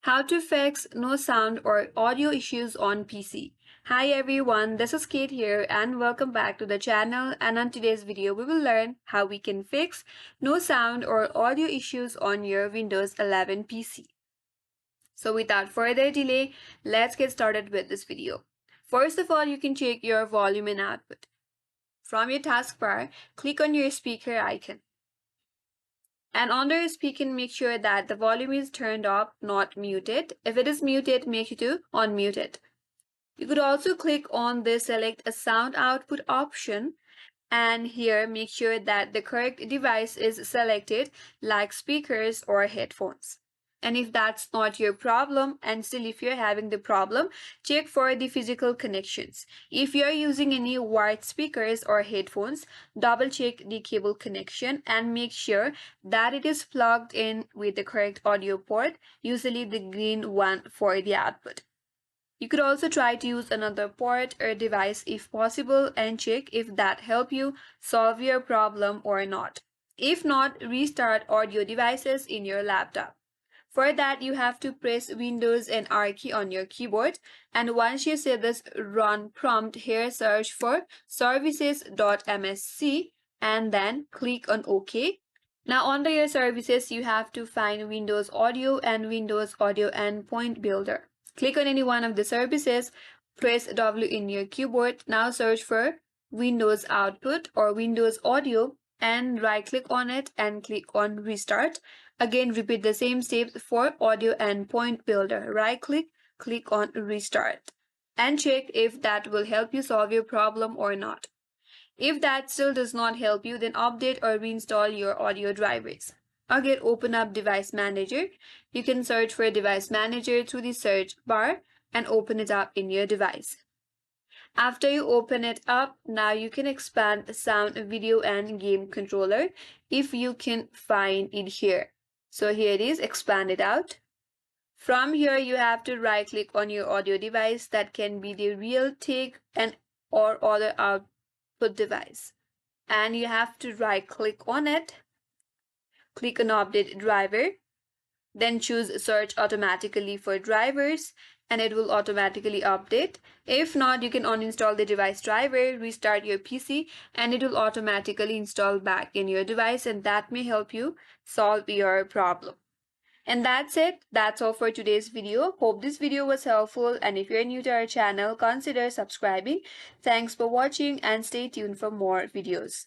How to fix no sound or audio issues on PC. Hi everyone, this is Kate here and welcome back to the channel, and on today's video we will learn how we can fix no sound or audio issues on your Windows 11 PC. So without further delay, let's get started with this video. First of all, you can check your volume and output. From your taskbar, click on your speaker icon. And under your speaker, make sure that the volume is turned up, not muted. If it is muted, make sure to unmute it. You could also click on the select a sound output option, and here make sure that the correct device is selected, like speakers or headphones. And if that's not your problem, and still if you're having the problem, check for the physical connections. If you're using any wired speakers or headphones, double check the cable connection and make sure that it is plugged in with the correct audio port, usually the green one for the output. You could also try to use another port or device if possible and check if that helps you solve your problem or not. If not, restart audio devices in your laptop. For that, you have to press Windows and R key on your keyboard, and once you see this run prompt here, search for services.msc and then click on OK. Now under your services, you have to find Windows Audio and Windows Audio Endpoint Builder. Click on any one of the services, press W in your keyboard. Now search for Windows Output or Windows Audio and right click on it and click on Restart. Again, repeat the same steps for Audio Endpoint Builder. Right click, click on Restart and check if that will help you solve your problem or not. If that still does not help you, then update or reinstall your audio drivers. Again, open up Device Manager. You can search for Device Manager through the search bar and open it up in your device. After you open it up, now you can expand the sound, video and game controller if you can find it here. So here it is, expand it out. From here, you have to right click on your audio device. That can be the realtek and or other output device. And you have to right click on it. Click on Update Driver. Then choose Search Automatically for drivers and it will automatically update. If not, you can uninstall the device driver, restart your PC and it will automatically install back in your device, and that may help you solve your problem. And that's it. That's all for today's video. Hope this video was helpful, and if you're new to our channel, consider subscribing. Thanks for watching and stay tuned for more videos.